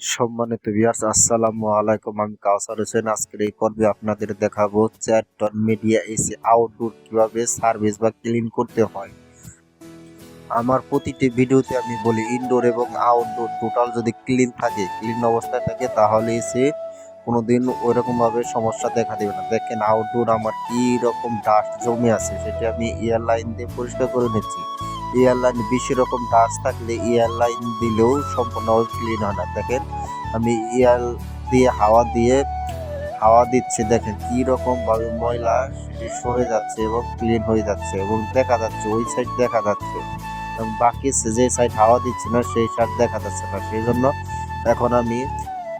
সম্মানিত ভিউয়ার্স, আসসালামু আলাইকুম। আমি কাউসার হোসেন। আজকের এই পর্বে আপনাদের দেখাবো 4 টন মিডিয়া এসি আউটডোর কিভাবে সার্ভিস বা ক্লিন করতে হয়। আমার প্রতিটি ভিডিওতে আমি বলি ইনডোর এবং আউটডোর টোটাল যদি ক্লিন থাকে, ক্লিন অবস্থায় থাকে, তাহলে এসে কোনোদিন ওইরকম ভাবে সমস্যা দেখা দেবে না। দেখেন আউটডোর আমার কি রকম ডাস্ট জমে আছে, সেটা আমি এয়ার লাইন দিয়ে পরিষ্কার করে নিচ্ছি। এয়ার লাইন বেশি রকম ডাস্ট থাকলে এয়ার লাইন দিলেও সম্পূর্ণভাবে ক্লিন হয় না। দেখেন আমি এয়ার দিয়ে হাওয়া দিচ্ছি, দেখেন কি রকম ভাবে ময়লা সেটি সরে যাচ্ছে এবং ক্লিন হয়ে যাচ্ছে এবং দেখা যাচ্ছে ওই সাইড দেখা যাচ্ছে, এবং বাকি যে সাইড হাওয়া দিচ্ছে না সেই সাইড দেখা যাচ্ছে না। সেই জন্য এখন আমি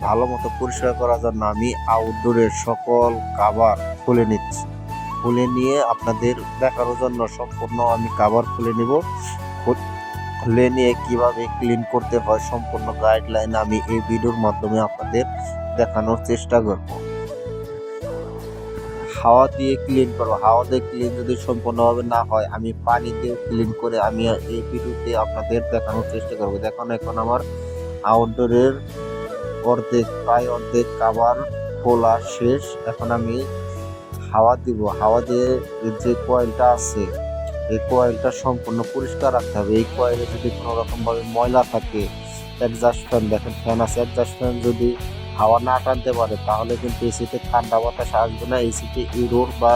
ভালো মতো পরিষ্কার করার জন্য আমি আউটডোরের সকল কাভার খুলে নিচ্ছি। খুলে নিয়ে আপনাদের দেখানোর জন্য সম্পূর্ণ আমি কাভার খুলে নিব। খুলে নিয়ে কিভাবে ক্লিন করতে হয় সম্পূর্ণ গাইডলাইন আমি এই ভিডিওর মাধ্যমে আপনাদের দেখানোর চেষ্টা করব। হাওয়া দিয়ে ক্লিন করবো। হাওয়া দিয়ে ক্লিন যদি সম্পূর্ণভাবে না হয়, আমি পানি দিয়ে ক্লিন করে আমি এই ভিডিওতে আপনাদের দেখানোর চেষ্টা করবো। দেখুন এখন আমার আউটডোরের প্রায় অর্ধেক কাভার খোলা শেষ। এখন আমি হাওয়া দিব। হাওয়া দিয়ে যে কয়েলটা আছে এই কয়েলটা সম্পূর্ণ পরিষ্কার রাখতে হবে। এই কয়েলে যদি কোনো রকম ভাবে ময়লা থাকে, এক্সস্ট ফ্যান, দেখেন ফ্যান আছে, এক্সস্ট ফ্যান যদি হাওয়া না টানতে পারে তাহলে কিন্তু এসিতে ঠান্ডা বাতাস আসবে না, এসিতে ইরোর বা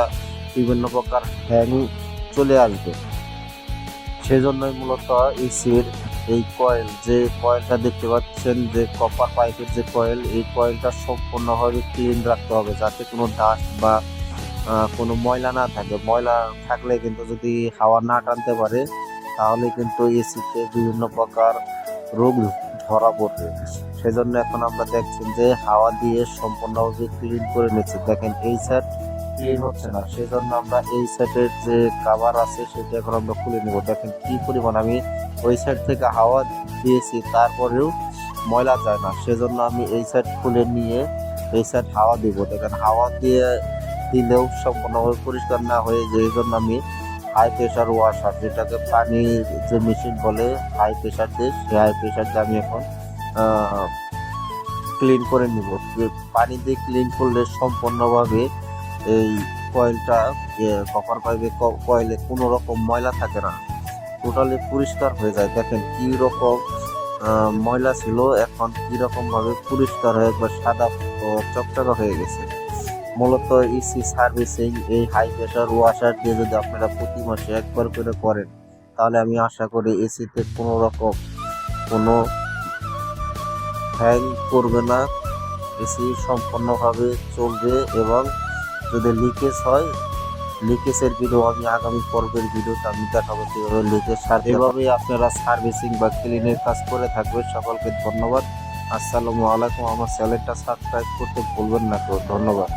বিভিন্ন প্রকার হ্যাং চলে আসবে। সেজন্যই মূলত এসির এই কয়েল, যে কয়েলটা দেখতে পাচ্ছেন, যে কপার পাইপের যে কয়েল, এই কয়েলটা সম্পূর্ণভাবে ক্লিন রাখতে হবে যাতে কোনো ডাস্ট বা কোনো ময়লা না থাকে। ময়লা থাকলে কিন্তু যদি হাওয়া না টানতে পারে তাহলে কিন্তু এসিতে বিভিন্ন প্রকার রোগ ধরা পড়বে। সেজন্য এখন আমরা দেখছেন যে হাওয়া দিয়ে সম্পূর্ণভাবে ক্লিন করে নিচ্ছে। দেখেন এই সাইড ক্লিন হচ্ছে না, সেজন্য আমরা এই সাইডের যে কাভার আছে সেটা এখন আমরা খুলে নেব। দেখেন কি পরিমাণ আমি ওই সাইড থেকে হাওয়া দিয়েছি, তারপরেও ময়লা যায় না। সেজন্য আমি এই সাইড খুলে নিয়ে এই সাইড হাওয়া দিব। দেখেন হাওয়া দিলেও সম্পূর্ণভাবে পরিষ্কার না হয়ে যায়। এই জন্য আমি হাই প্রেশার ওয়াশার, যেটাকে পানির যে মেশিন বলে হাই প্রেশার দিয়ে, সেই হাই প্রেশার দিয়ে আমি এখন ক্লিন করে নিব। পানি দিয়ে ক্লিন করলে সম্পূর্ণভাবে এই কয়েলটা, কপার পাইপে কয়েলে কোনো রকম ময়লা থাকে না, টোটালি পরিষ্কার হয়ে যায়। দেখেন কি রকম ময়লা ছিল, এখন কি রকম ভাবে পরিষ্কার হয়ে একবার সাদা চকচকা হয়ে গেছে। মূলত ইসি সার্ভিসিং এই হাই প্রেশার ওয়াশার দিয়ে যদি আপনারা প্রতি মাসে একবার করে করেন, তাহলে আমি আশা করি এসিতে কোনো রকম কোনো হ্যাং করবে না, এসি সম্পূর্ণভাবে চলবে। এবং যদি লিকেজ হয়, লিকেজের ভিডিও আমি আগামী পর্বের ভিডিওতে আমি দেখাবো কীভাবে লিকেজ সারতে। এভাবেই আপনারা সার্ভিসিং বা ক্লিনের কাজ করে থাকবেন। সকলকে ধন্যবাদ। আসসালামু আলাইকুম। আমার চ্যানেলটা সাবস্ক্রাইব করতে ভুলবেন না কেউ। ধন্যবাদ।